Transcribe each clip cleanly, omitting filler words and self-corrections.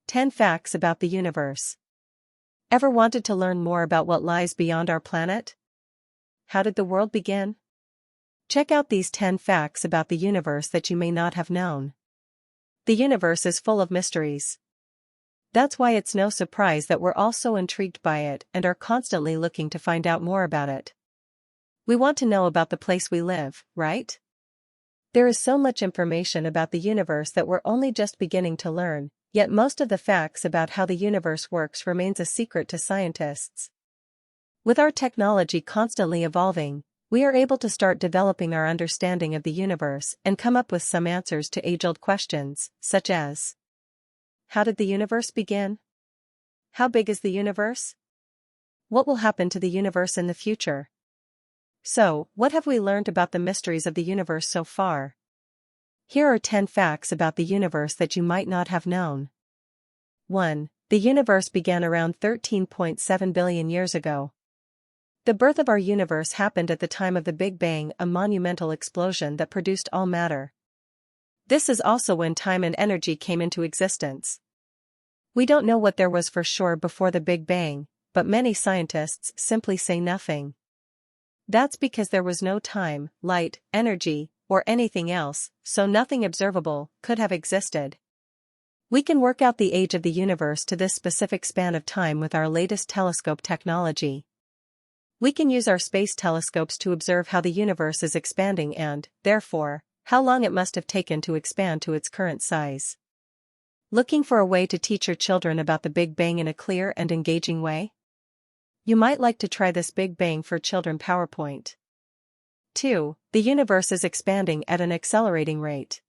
10 Facts about the Universe. Ever wanted to learn more about what lies beyond our planet? How did the world begin? Check out these 10 facts about the universe that you may not have known. The universe is full of mysteries. That's why it's no surprise that we're all so intrigued by it and are constantly looking to find out more about it. We want to know about the place we live, right? There is so much information about the universe that we're only just beginning to learn, yet most of the facts about how the universe works remains a secret to scientists. With our technology constantly evolving, we are able to start developing our understanding of the universe and come up with some answers to age-old questions, such as: how did the universe begin? How big is the universe? What will happen to the universe in the future? So, what have we learned about the mysteries of the universe so far? Here are 10 facts about the universe that you might not have known. 1. The universe began around 13.7 billion years ago. The birth of our universe happened at the time of the Big Bang, a monumental explosion that produced all matter. This is also when time and energy came into existence. We don't know what there was for sure before the Big Bang, but many scientists simply say nothing. That's because there was no time, light, energy, or anything else, so nothing observable could have existed. We can work out the age of the universe to this specific span of time with our latest telescope technology. We can use our space telescopes to observe how the universe is expanding and, therefore, how long it must have taken to expand to its current size. Looking for a way to teach your children about the Big Bang in a clear and engaging way? You might like to try this Big Bang for Children PowerPoint. 2. The universe is expanding at an accelerating rate.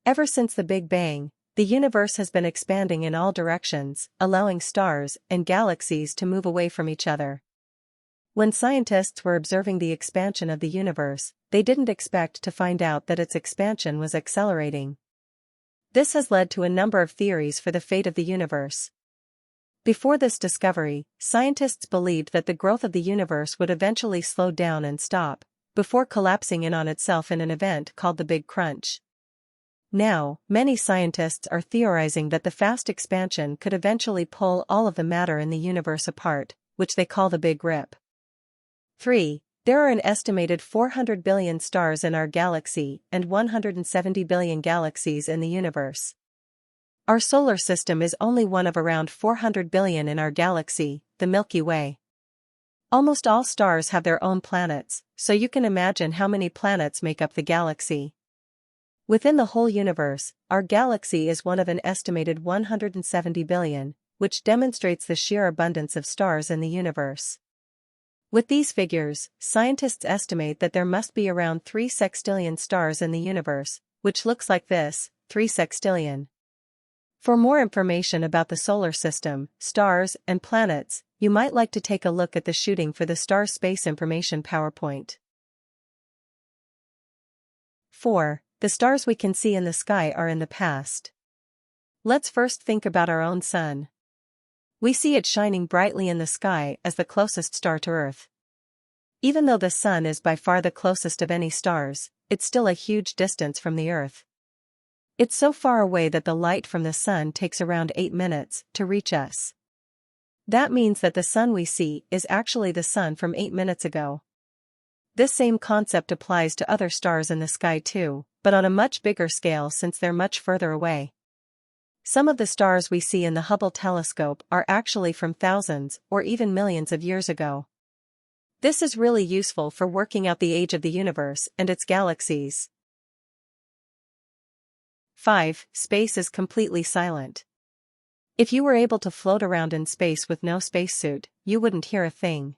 Ever since the Big Bang, the universe has been expanding in all directions, allowing stars and galaxies to move away from each other. When scientists were observing the expansion of the universe, they didn't expect to find out that its expansion was accelerating. This has led to a number of theories for the fate of the universe. Before this discovery, scientists believed that the growth of the universe would eventually slow down and stop, before collapsing in on itself in an event called the Big Crunch. Now, many scientists are theorizing that the fast expansion could eventually pull all of the matter in the universe apart, which they call the Big Rip. 3. There are an estimated 400 billion stars in our galaxy and 170 billion galaxies in the universe. Our solar system is only one of around 400 billion in our galaxy, the Milky Way. Almost all stars have their own planets, so you can imagine how many planets make up the galaxy. Within the whole universe, our galaxy is one of an estimated 170 billion, which demonstrates the sheer abundance of stars in the universe. With these figures, scientists estimate that there must be around 3 sextillion stars in the universe, which looks like this: 3 sextillion. For more information about the solar system, stars, and planets, you might like to take a look at the Shooting for the Stars Space Information PowerPoint. 4. The stars we can see in the sky are in the past. Let's first think about our own sun. We see it shining brightly in the sky as the closest star to Earth. Even though the sun is by far the closest of any stars, it's still a huge distance from the Earth. It's so far away that the light from the sun takes around 8 minutes to reach us. That means that the sun we see is actually the sun from 8 minutes ago. This same concept applies to other stars in the sky too, but on a much bigger scale since they're much further away. Some of the stars we see in the Hubble telescope are actually from thousands or even millions of years ago. This is really useful for working out the age of the universe and its galaxies. 5. Space is completely silent. If you were able to float around in space with no spacesuit, you wouldn't hear a thing.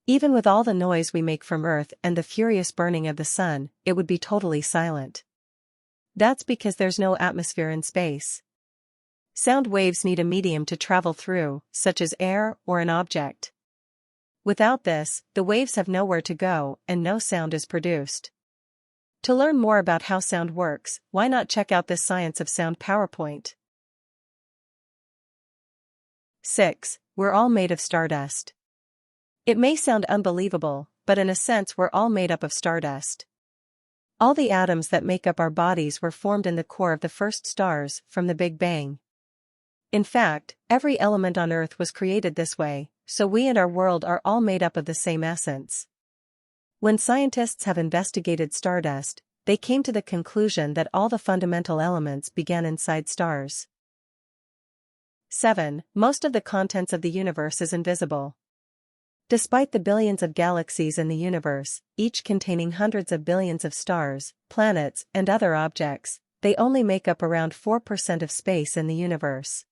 Even with all the noise we make from Earth and the furious burning of the sun, it would be totally silent. That's because there's no atmosphere in space. Sound waves need a medium to travel through, such as air or an object. Without this, the waves have nowhere to go and no sound is produced. To learn more about how sound works, why not check out this Science of Sound PowerPoint? 6. We're all made of stardust. It may sound unbelievable, but in a sense we're all made up of stardust. All the atoms that make up our bodies were formed in the core of the first stars from the Big Bang. In fact, every element on Earth was created this way, so we and our world are all made up of the same essence. When scientists have investigated stardust, they came to the conclusion that all the fundamental elements began inside stars. 7. Most of the contents of the universe is invisible. Despite the billions of galaxies in the universe, each containing hundreds of billions of stars, planets, and other objects, they only make up around 4% of space in the universe.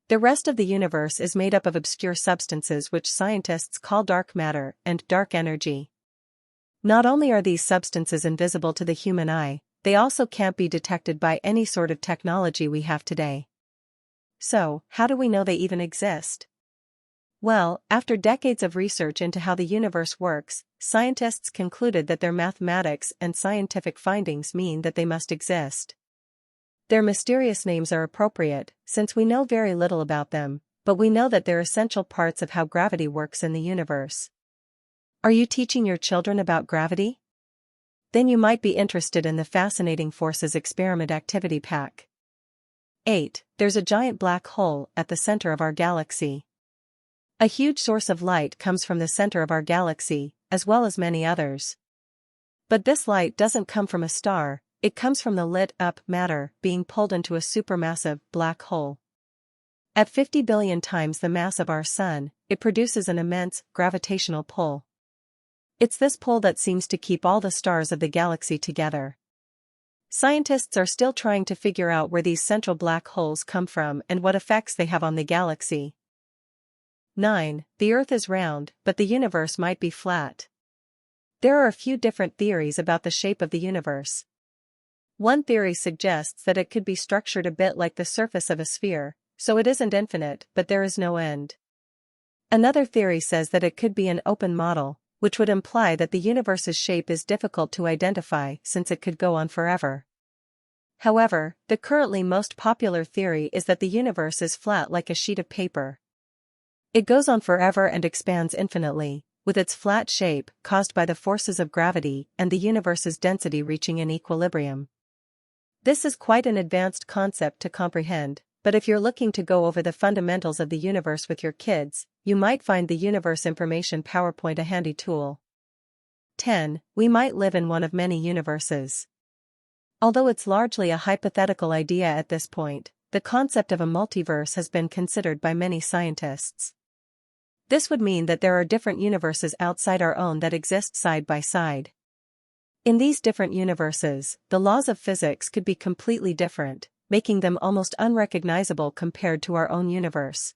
The rest of the universe is made up of obscure substances which scientists call dark matter and dark energy. Not only are these substances invisible to the human eye, they also can't be detected by any sort of technology we have today. So, how do we know they even exist? Well, after decades of research into how the universe works, scientists concluded that their mathematics and scientific findings mean that they must exist. Their mysterious names are appropriate, since we know very little about them, but we know that they're essential parts of how gravity works in the universe. Are you teaching your children about gravity? Then you might be interested in the Fascinating Forces Experiment Activity Pack. 8. There's a giant black hole at the center of our galaxy. A huge source of light comes from the center of our galaxy, as well as many others. But this light doesn't come from a star, it comes from the lit-up matter being pulled into a supermassive black hole. At 50 billion times the mass of our Sun, it produces an immense gravitational pull. It's this pull that seems to keep all the stars of the galaxy together. Scientists are still trying to figure out where these central black holes come from and what effects they have on the galaxy. 9. The Earth is round, but the universe might be flat. There are a few different theories about the shape of the universe. One theory suggests that it could be structured a bit like the surface of a sphere, so it isn't infinite but there is no end. Another theory says that it could be an open model, which would imply that the universe's shape is difficult to identify since it could go on forever. However, the currently most popular theory is that the universe is flat like a sheet of paper. It goes on forever and expands infinitely, with its flat shape caused by the forces of gravity and the universe's density reaching an equilibrium. This is quite an advanced concept to comprehend, but if you're looking to go over the fundamentals of the universe with your kids, you might find the Universe Information PowerPoint a handy tool. 10. We might live in one of many universes. Although it's largely a hypothetical idea at this point, the concept of a multiverse has been considered by many scientists. This would mean that there are different universes outside our own that exist side by side. In these different universes, the laws of physics could be completely different, making them almost unrecognizable compared to our own universe.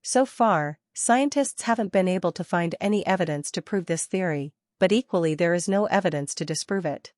So far, scientists haven't been able to find any evidence to prove this theory, but equally there is no evidence to disprove it.